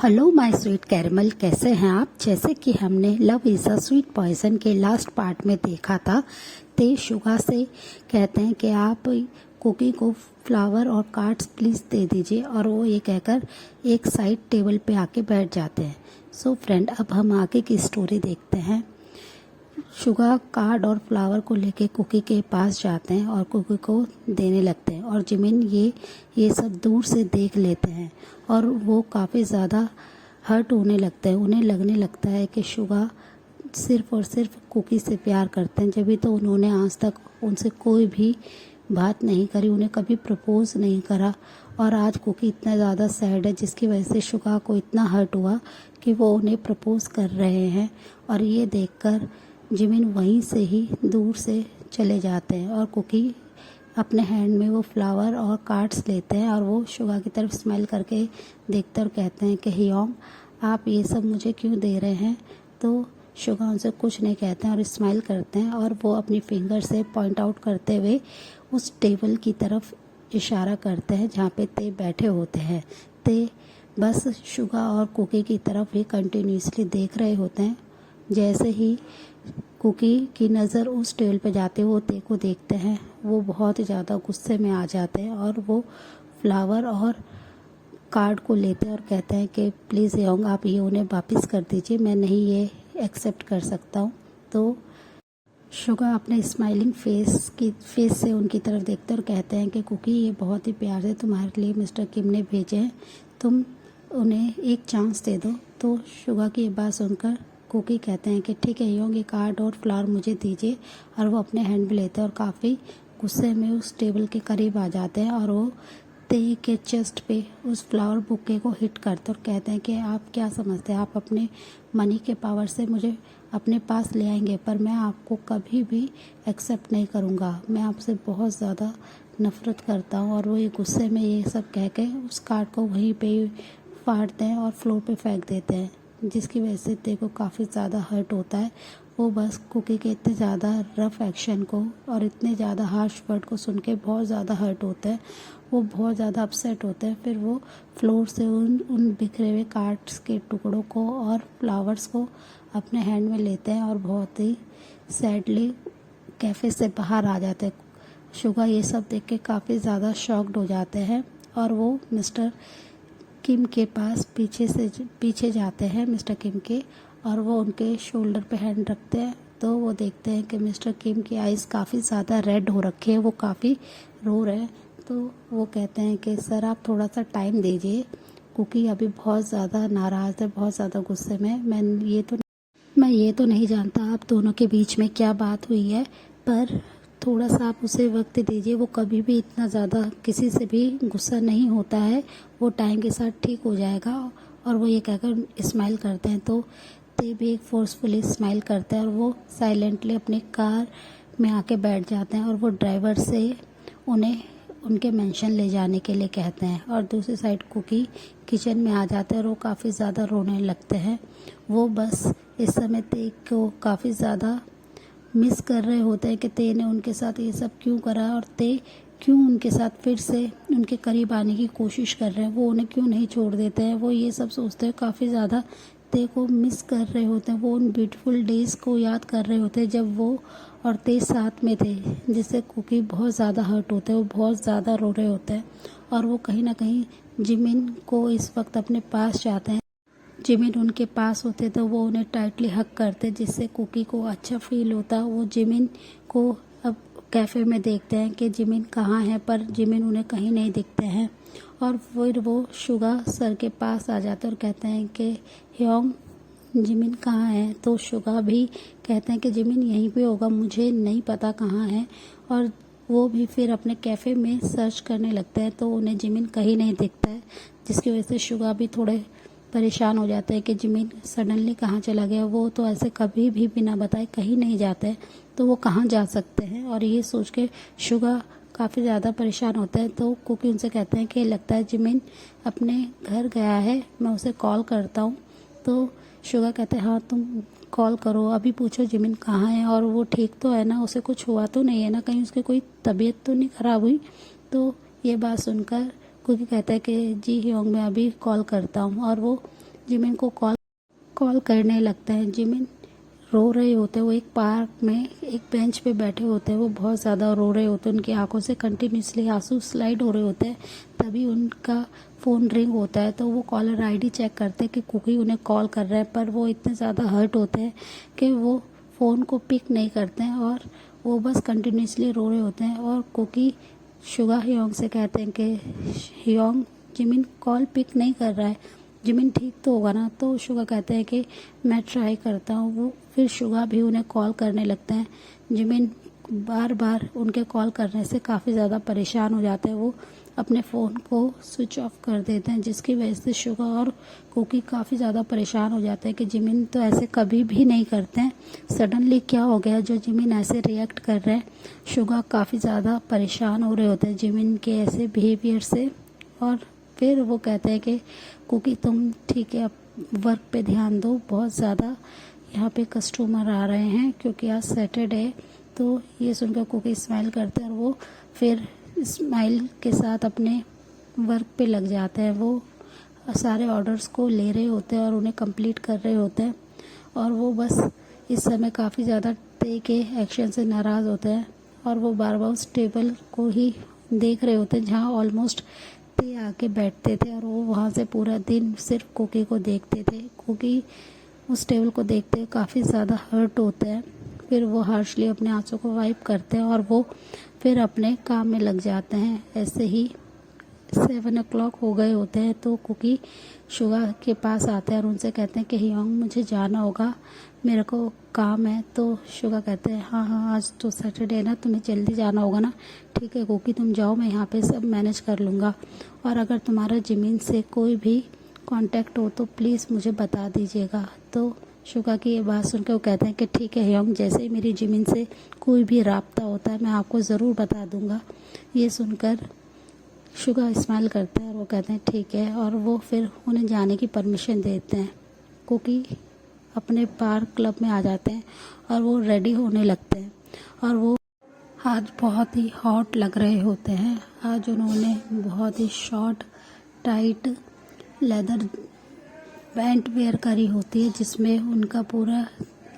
Hello my sweet caramel, कैसे हैं आप। जैसे कि हमने love is a sweet poison के लास्ट पार्ट में देखा था, ते शुगा से कहते हैं कि आप कुकी को फ्लावर और कार्ड्स प्लीज़ दे दीजिए, और वो ये कहकर एक साइड टेबल पे आके बैठ जाते हैं। सो फ्रेंड, अब हम आगे की स्टोरी देखते हैं। शुगा कार्ड और फ्लावर को लेके कुकी के पास जाते हैं और कुकी को देने लगते हैं, और जिमिन ये सब दूर से देख लेते हैं और वो काफ़ी ज़्यादा हर्ट होने लगते हैं। उन्हें लगने लगता है कि शुगा सिर्फ़ और सिर्फ कुकी से प्यार करते हैं, जब तो उन्होंने आज तक उनसे कोई भी बात नहीं करी, उन्हें कभी प्रपोज नहीं करा। और आज कुकी इतना ज़्यादा सैड है, जिसकी वजह से शुगा को इतना हर्ट हुआ कि वो उन्हें प्रपोज कर रहे हैं। और ये देखकर जिमिन वहीं से ही दूर से चले जाते हैं, और कुकी अपने हैंड में वो फ्लावर और कार्ड्स लेते हैं, और वो शुगा की तरफ स्माइल करके देखते और कहते हैं कि हियोंग, आप ये सब मुझे क्यों दे रहे हैं। तो शुगा उनसे कुछ नहीं कहते हैं और स्माइल करते हैं, और वो अपनी फिंगर से पॉइंट आउट करते हुए उस टेबल की तरफ इशारा करते हैं जहाँ पे ते बैठे होते हैं। ते बस शुगा और कुकी की तरफ ही कंटिन्यूसली देख रहे होते हैं। जैसे ही कुकी की नज़र उस टेबल पे जाते वो ते को देखते हैं, वो बहुत ही ज़्यादा गुस्से में आ जाते हैं, और वो फ्लावर और कार्ड को लेते हैं और कहते हैं कि प्लीज़ योंग, आप ये उन्हें वापस कर दीजिए, मैं नहीं ये एक्सेप्ट कर सकता हूँ। तो शुगा अपने स्माइलिंग फेस से उनकी तरफ देखते और कहते हैं कि कुकी, ये बहुत ही प्यार से तुम्हारे लिए मिस्टर किम ने भेजे हैं, तुम उन्हें एक चांस दे दो। तो शुगा की ये बात सुनकर कुकी कहते हैं कि ठीक है योंग, ये कार्ड और फ्लावर मुझे दीजिए, और वो अपने हैंड में लेते हैं और काफ़ी गुस्से में उस टेबल के करीब आ जाते हैं, और वो ते के चेस्ट पे उस फ्लावर बुके को हिट करते और कहते हैं कि आप क्या समझते हैं, आप अपने मनी के पावर से मुझे अपने पास ले आएंगे, पर मैं आपको कभी भी एक्सेप्ट नहीं करूँगा, मैं आपसे बहुत ज़्यादा नफ़रत करता हूँ। और वो ये गुस्से में ये सब कह के उस कार्ड को वहीं पे फाड़ते हैं और फ्लोर पे फेंक देते हैं, जिसकी वजह से ते को काफ़ी ज़्यादा हर्ट होता है। वो बस कुकी के इतने ज़्यादा रफ़ एक्शन को और इतने ज़्यादा हार्श वर्ड को सुन के बहुत ज़्यादा हर्ट होता है, वो बहुत ज़्यादा अपसेट होते हैं। फिर वो फ्लोर से उन बिखरे हुए कार्ड्स के टुकड़ों को और फ्लावर्स को अपने हैंड में लेते हैं और बहुत ही सैडली कैफ़े से बाहर आ जाते हैं। शुगा ये सब देख के काफ़ी ज़्यादा शॉक्ड हो जाते हैं, और वो मिस्टर किम के पास पीछे जाते हैं मिस्टर किम के, और वो उनके शोल्डर पे हैंड रखते हैं। तो वो देखते हैं कि मिस्टर किम की आइज़ काफ़ी ज़्यादा रेड हो रखी है, वो काफ़ी रो रहे हैं। तो वो कहते हैं कि सर, आप थोड़ा सा टाइम दीजिए, कुकी अभी बहुत ज़्यादा नाराज़ है, बहुत ज़्यादा गुस्से में। मैं ये तो नहीं जानता आप दोनों के बीच में क्या बात हुई है, पर थोड़ा सा आप उसे वक्त दीजिए, वो कभी भी इतना ज़्यादा किसी से भी गुस्सा नहीं होता है, वो टाइम के साथ ठीक हो जाएगा। और वो ये कहकर स्माइल करते हैं, तो ते भी एक फोर्सफुली स्माइल करते हैं, और वो साइलेंटली अपनी कार में आके बैठ जाते हैं, और वो ड्राइवर से उन्हें उनके मेंशन ले जाने के लिए कहते हैं। और दूसरी साइड कुकी किचन में आ जाते हैं, और वो काफ़ी ज़्यादा रोने लगते हैं। वो बस इस समय ते को काफ़ी ज़्यादा मिस कर रहे होते हैं कि ते ने उनके साथ ये सब क्यों करा, और ते क्यों उनके साथ फिर से उनके करीब आने की कोशिश कर रहे हैं, वो उन्हें क्यों नहीं छोड़ देते हैं। वो ये सब सोचते हैं, काफ़ी ज़्यादा ते को मिस कर रहे होते हैं, वो उन ब्यूटीफुल डेज़ को याद कर रहे होते हैं जब वो और ते साथ में थे, जिससे कुकी बहुत ज़्यादा हर्ट होते हैं, वो बहुत ज़्यादा रो रहे होते हैं। और वो कहीं ना कहीं जिमिन को इस वक्त अपने पास चाहते हैं। जिमिन उनके पास होते तो वो उन्हें टाइटली हग करते, जिससे कुकी को अच्छा फील होता। वो जिमिन को अब कैफ़े में देखते हैं कि जिमिन कहाँ है, पर जिमिन उन्हें कहीं नहीं दिखते हैं। और फिर वो शुगा सर के पास आ जाते और कहते हैं कि ह्योंग, जिमिन कहाँ है। तो शुगा भी कहते हैं कि जिमिन यहीं पे होगा, मुझे नहीं पता कहाँ है। और वो भी फिर अपने कैफ़े में सर्च करने लगते हैं, तो उन्हें जिमिन कहीं नहीं दिखता है, जिसकी वजह से शुगा भी थोड़े परेशान हो जाते हैं कि जिमिन सडनली कहाँ चला गया। वो तो ऐसे कभी भी बिना बताए कहीं नहीं जाते, तो वो कहाँ जा सकते हैं। और ये सोच के शुगा काफ़ी ज़्यादा परेशान होते हैं। तो कुकी उनसे कहते हैं कि लगता है जिमिन अपने घर गया है, मैं उसे कॉल करता हूँ। तो शुगा कहते हैं हाँ, तुम कॉल करो, अभी पूछो जिमिन कहाँ है, और वो ठीक तो है ना, उसे कुछ हुआ तो नहीं है ना, कहीं उसकी कोई तबीयत तो नहीं ख़राब हुई। तो ये बात सुनकर कुकी कहता है कि जी ह्योंग, मैं अभी कॉल करता हूँ। और वो जिमिन को कॉल करने लगता है। जिमिन रो रहे होते हैं, वो एक पार्क में एक बेंच पे बैठे होते हैं, वो बहुत ज़्यादा रो रहे होते हैं, उनकी आंखों से कंटिन्यूसली आंसू स्लाइड हो रहे होते हैं। तभी उनका फ़ोन रिंग होता है, तो वो कॉलर आईडी चेक करते हैं कि कुकी उन्हें कॉल कर रहे हैं, पर वो इतने ज़्यादा हर्ट होते हैं कि वो फ़ोन को पिक नहीं करते हैं और वो बस कंटिन्यूसली रो रहे होते हैं। और कुकी शुगा हियोंग से कहते हैं कि हियोंग, जिमिन कॉल पिक नहीं कर रहा है, जिमिन ठीक तो होगा ना। तो शुगा कहते हैं कि मैं ट्राई करता हूँ। वो फिर शुगा भी उन्हें कॉल करने लगते हैं। जिमिन बार बार उनके कॉल करने से काफ़ी ज़्यादा परेशान हो जाते हैं, वो अपने फ़ोन को स्विच ऑफ कर देते हैं, जिसकी वजह से शुगा और कुकी काफ़ी ज़्यादा परेशान हो जाते हैं कि जिमिन तो ऐसे कभी भी नहीं करते हैं, सडनली क्या हो गया जो जिमिन ऐसे रिएक्ट कर रहे हैं। शुगा काफ़ी ज़्यादा परेशान हो रहे होते हैं जिमिन के ऐसे बिहेवियर से। और फिर वो कहते हैं कि कुकी तुम ठीक है, अब वर्क पे ध्यान दो, बहुत ज़्यादा यहाँ पे कस्टमर आ रहे हैं क्योंकि आज सैटरडे है। तो ये सुनकर कुकी स्माइल करते हैं और वो फिर स्माइल के साथ अपने वर्क पे लग जाते हैं। वो सारे ऑर्डर्स को ले रहे होते हैं और उन्हें कंप्लीट कर रहे होते हैं। और वो बस इस समय काफ़ी ज़्यादा ते के एक्शन से नाराज़ होते हैं और वो बार बार उस टेबल को ही देख रहे होते हैं जहाँ ऑलमोस्ट ते आके बैठते थे, और वो वहाँ से पूरा दिन सिर्फ कुकी को देखते थे। कुकी उस टेबल को देखते हुए काफ़ी ज़्यादा हर्ट होते हैं। फिर वो हार्शली अपने आंसू को वाइप करते हैं और वो फिर अपने काम में लग जाते हैं। ऐसे ही 7 o'clock हो गए होते हैं तो कुकी शुगा के पास आते हैं और उनसे कहते हैं कि हियोंग मुझे जाना होगा, मेरे को काम है। तो शुगा कहते हैं हाँ हाँ, आज तो सैटरडे है ना, तुम्हें जल्दी जाना होगा ना। ठीक है कुकी, तुम जाओ, मैं यहाँ पे सब मैनेज कर लूँगा, और अगर तुम्हारा जिमिन से कोई भी कांटेक्ट हो तो प्लीज़ मुझे बता दीजिएगा। तो शुगा की ये बात सुनकर वो कहते हैं कि ठीक है हियोंग, जैसे ही मेरी जिमिन से कोई भी राब्ता होता है मैं आपको ज़रूर बता दूँगा। ये सुनकर शुगा स्माइल करता है और वो कहते हैं ठीक है, और वो फिर उन्हें जाने की परमिशन देते हैं। कुकी अपने पार्क क्लब में आ जाते हैं और वो रेडी होने लगते हैं, और वो आज बहुत ही हॉट लग रहे होते हैं। आज उन्होंने बहुत ही short tight leather pant wear करी होती है जिसमें उनका पूरा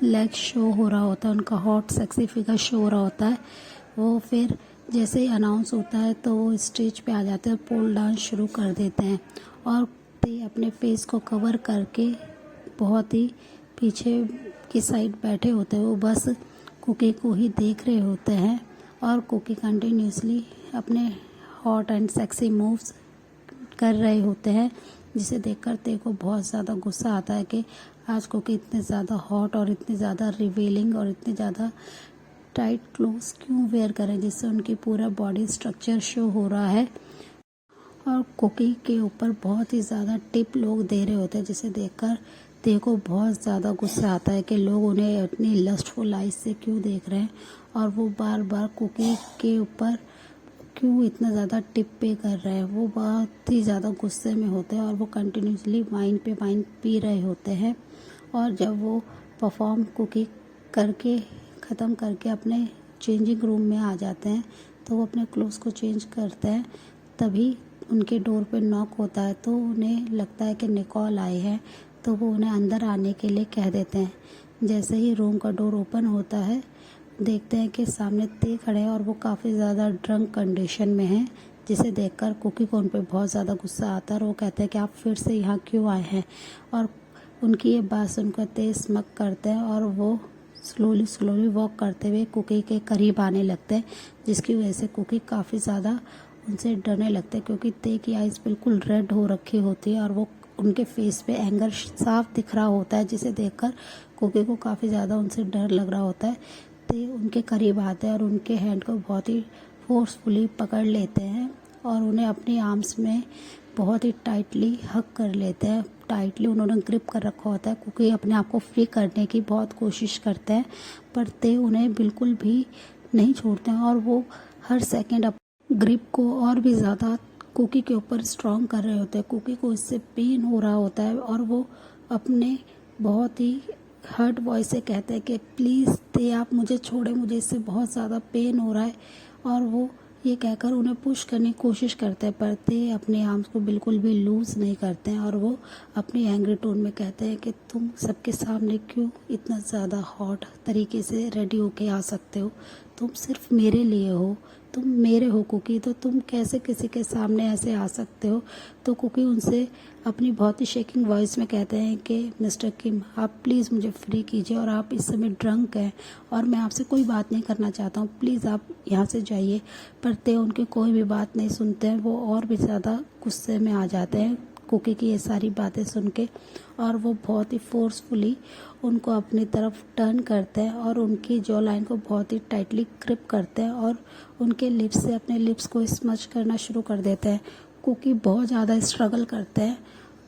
लेग शो हो रहा होता है, उनका हॉट सेक्सी फिगर शो हो रहा होता है। वो फिर जैसे ही अनाउंस होता है तो वो स्टेज पे आ जाते हैं, पोल डांस शुरू कर देते हैं, और ते अपने फेस को कवर करके बहुत ही पीछे की साइड बैठे होते हैं। वो बस कुकी को ही देख रहे होते हैं, और कुकी कंटिन्यूसली अपने हॉट एंड सेक्सी मूव्स कर रहे होते हैं, जिसे देखकर ते को बहुत ज़्यादा गुस्सा आता है कि आज कुकी इतने ज़्यादा हॉट और इतने ज़्यादा रिवीलिंग और इतने ज़्यादा टाइट क्लोथ्स क्यों वेयर करें जिससे उनकी पूरा बॉडी स्ट्रक्चर शो हो रहा है। और कुकी के ऊपर बहुत ही ज़्यादा टिप लोग दे रहे होते हैं, जिसे देखकर ते को बहुत ज़्यादा गुस्सा आता है कि लोग उन्हें अपनी लस्टफुल आइज से क्यों देख रहे हैं, और वो बार बार कुकी के ऊपर क्यों इतना ज़्यादा टिप पे कर रहे हैं। वो बहुत ही ज़्यादा गुस्से में होते हैं और वो कंटिन्यूसली वाइन पे वाइन पी रहे होते हैं। और जब वो परफॉर्म कुकी करके ख़त्म करके अपने चेंजिंग रूम में आ जाते हैं तो वो अपने क्लोथ्स को चेंज करते हैं। तभी उनके डोर पे नॉक होता है, तो उन्हें लगता है कि निकोल आए हैं, तो वो उन्हें अंदर आने के लिए कह देते हैं। जैसे ही रूम का डोर ओपन होता है देखते हैं कि सामने ते खड़े हैं और वो काफ़ी ज़्यादा ड्रंक कंडीशन में हैं, जिसे देखकर कुकी को उन पर बहुत ज़्यादा गुस्सा आता है और वो कहते हैं कि आप फिर से यहाँ क्यों आए हैं। और उनकी ये बात सुनकर ते स्मक करते हैं और वो स्लोली वॉक करते हुए कुकी के करीब आने लगते हैं, जिसकी वजह से कुकी काफ़ी ज़्यादा उनसे डरने लगते हैं, क्योंकि ते की आइज़ बिल्कुल रेड हो रखी होती है और वो उनके फेस पे एंगर साफ दिख रहा होता है, जिसे देखकर कुकी को काफ़ी ज़्यादा उनसे डर लग रहा होता है। ते उनके करीब आते हैं और उनके हैंड को बहुत ही फोर्सफुली पकड़ लेते हैं और उन्हें अपनी आर्म्स में बहुत ही टाइटली हग कर लेते हैं। टाइटली उन्होंने ग्रिप कर रखा होता है, क्योंकि अपने आप को फ्री करने की बहुत कोशिश करते हैं, पर ते उन्हें बिल्कुल भी नहीं छोड़ते हैं और वो हर सेकंड अपनी ग्रिप को और भी ज़्यादा कुकी के ऊपर स्ट्रॉन्ग कर रहे होते हैं। कुकी को इससे पेन हो रहा होता है और वो अपने बहुत ही हर्ट वॉइस से कहते हैं कि प्लीज़ ते आप मुझे छोड़े, मुझे इससे बहुत ज़्यादा पेन हो रहा है। और वो ये कहकर उन्हें पुश करने की कोशिश करते हैं, पर ते अपने आर्म्स को बिल्कुल भी लूज़ नहीं करते हैं और वो अपनी एंग्री टोन में कहते हैं कि तुम सबके सामने क्यों इतना ज़्यादा हॉट तरीके से रेडी होके आ सकते हो, तुम सिर्फ मेरे लिए हो, तुम मेरे हो कुकी, तो तुम कैसे किसी के सामने ऐसे आ सकते हो। तो कुकी उनसे अपनी बहुत ही शेकिंग वॉइस में कहते हैं कि मिस्टर किम, आप प्लीज़ मुझे फ्री कीजिए और आप इस समय ड्रंक हैं और मैं आपसे कोई बात नहीं करना चाहता हूँ, प्लीज़ आप यहाँ से जाइए। पर ते उनकी कोई भी बात नहीं सुनते हैं, वो और भी ज़्यादा गुस्से में आ जाते हैं कुकी की ये सारी बातें सुन के, और वो बहुत ही फोर्सफुली उनको अपनी तरफ टर्न करते हैं और उनकी जॉ लाइन को बहुत ही टाइटली ग्रिप करते हैं और उनके लिप्स से अपने लिप्स को स्मच करना शुरू कर देते हैं। कुकी बहुत ज़्यादा स्ट्रगल करते हैं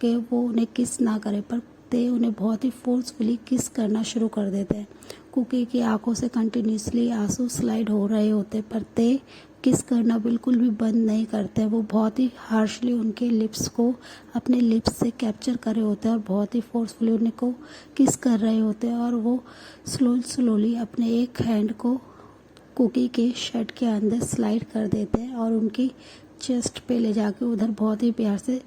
कि वो उन्हें किस ना करे, पर ते उन्हें बहुत ही फोर्सफुली किस करना शुरू कर देते हैं। कुकी की आंखों से कंटिन्यूसली आंसू स्लाइड हो रहे होते, पर ते किस करना बिल्कुल भी बंद नहीं करते। वो बहुत ही हार्शली उनके लिप्स को अपने लिप्स से कैप्चर कर रहे होते हैं और बहुत ही फोर्सफुली उन्हें को किस कर रहे होते हैं, और वो स्लोली अपने एक हैंड को कुकी के शर्ट के अंदर स्लाइड कर देते हैं और उनकी चेस्ट पे ले जाके उधर बहुत ही प्यार से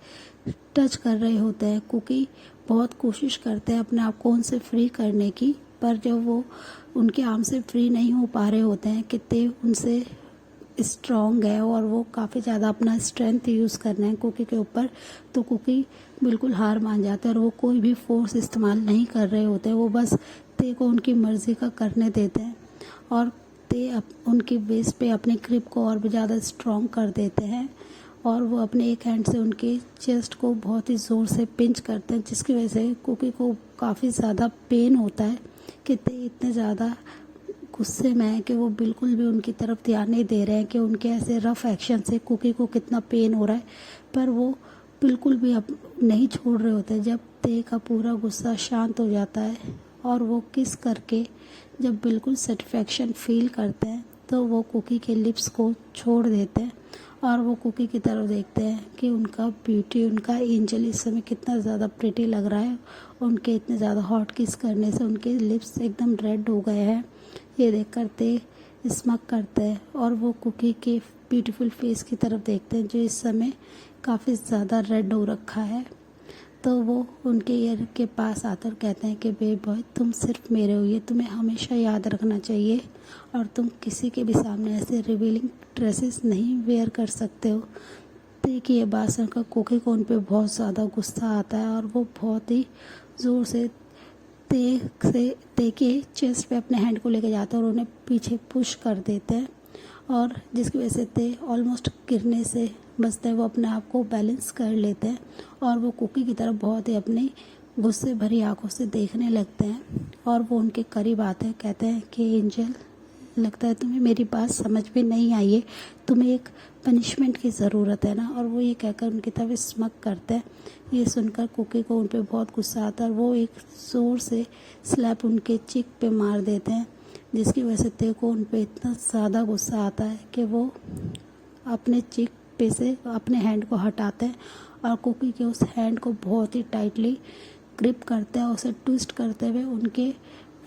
टच कर रहे होते हैं। कुकी बहुत कोशिश करते हैं अपने आप को उनसे फ्री करने की, पर जब वो उनके आर्म से फ्री नहीं हो पा रहे होते हैं कि ते उनसे स्ट्रॉन्ग है और वो काफ़ी ज़्यादा अपना स्ट्रेंथ यूज़ करना है कुकी के ऊपर, तो कुकी बिल्कुल हार मान जाते हैं और वो कोई भी फोर्स इस्तेमाल नहीं कर रहे होते। वो बस ते को उनकी मर्ज़ी का करने देते हैं और ते उनकी वेस्ट पे अपने ग्रिप को और भी ज़्यादा स्ट्रॉन्ग कर देते हैं और वो अपने एक हैंड से उनकी चेस्ट को बहुत ही ज़ोर से पिंच करते हैं, जिसकी वजह से कुकी को काफ़ी ज़्यादा पेन होता है कि ते इतने ज़्यादा गुस्से में है कि वो बिल्कुल भी उनकी तरफ ध्यान नहीं दे रहे हैं कि उनके ऐसे रफ एक्शन से कुकी को कितना पेन हो रहा है, पर वो बिल्कुल भी अब नहीं छोड़ रहे होते। जब ते का पूरा गुस्सा शांत हो जाता है और वो किस करके जब बिल्कुल सेटिस्फैक्शन फील करते हैं, तो वो कुकी के लिप्स को छोड़ देते हैं और वो कुकी की तरफ देखते हैं कि उनका ब्यूटी, उनका एंजल इस समय कितना ज़्यादा प्रिटी लग रहा है। उनके इतने ज़्यादा हॉट किस करने से उनके लिप्स एकदम रेड हो गए हैं। ये देख कर ते स्मक करते हैं और वो कुकी के ब्यूटीफुल फेस की तरफ देखते हैं जो इस समय काफ़ी ज़्यादा रेड हो रखा है। तो वो उनके ईयर के पास आकर कहते हैं कि बेबी बॉय, तुम सिर्फ मेरे हो, ये तुम्हें हमेशा याद रखना चाहिए और तुम किसी के भी सामने ऐसे रिवीलिंग ड्रेसेस नहीं वेयर कर सकते हो। देखिए, ये बात सुनकर कुकी को उन पर बहुत ज़्यादा गुस्सा आता है और वो बहुत ही ज़ोर से ते के चेस्ट पे अपने हैंड को लेके जाते हैं और उन्हें पीछे पुश कर देते हैं, और जिसकी वजह से ते ऑलमोस्ट गिरने से बचते हैं। वो अपने आप को बैलेंस कर लेते हैं और वो कुकी की तरफ बहुत ही अपनी गुस्से भरी आंखों से देखने लगते हैं और वो उनके करीब आते हैं, कहते हैं कि एंजल, लगता है तुम्हें मेरी बात समझ में नहीं आई है, तुम्हें एक पनिशमेंट की ज़रूरत है ना। और वो ये कहकर उनकी तरफ स्मक करते हैं। ये सुनकर कुकी को उन पर बहुत गुस्सा आता है और वो एक ज़ोर से स्लैप उनके चिक पे मार देते हैं, जिसकी वजह से ते को उन पर इतना ज़्यादा गुस्सा आता है कि वो अपने चिक पे से अपने हैंड को हटाते हैं और कुकी के उस हैंड को बहुत ही टाइटली ग्रिप करते हैं और उसे ट्विस्ट करते हुए उनके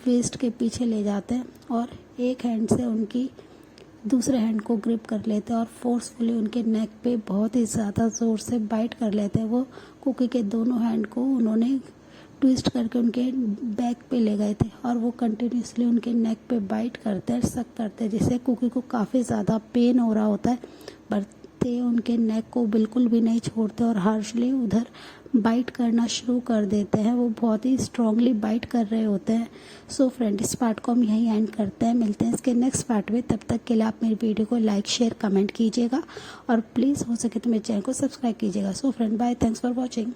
वेस्ट के पीछे ले जाते हैं और एक हैंड से उनकी दूसरे हैंड को ग्रिप कर लेते हैं और फोर्सफुली उनके नेक पे बहुत ही ज़्यादा ज़ोर से बाइट कर लेते हैं। वो कुकी के दोनों हैंड को उन्होंने ट्विस्ट करके उनके बैक पे ले गए थे और वो कंटिन्यूसली उनके नेक पे बाइट करते हैं, सक करते हैं, जिससे कुकी को काफ़ी ज़्यादा पेन हो रहा होता है, पर ते उनके नेक को बिल्कुल भी नहीं छोड़ते और हार्शली उधर बाइट करना शुरू कर देते हैं। वो बहुत ही स्ट्रांगली बाइट कर रहे होते हैं। सो फ्रेंड, इस पार्ट को हम यहीं एंड करते हैं, मिलते हैं इसके नेक्स्ट पार्ट में। तब तक के लिए आप मेरी वीडियो को लाइक, शेयर, कमेंट कीजिएगा और प्लीज़ हो सके तो मेरे चैनल को सब्सक्राइब कीजिएगा। So friend, bye, thanks for watching.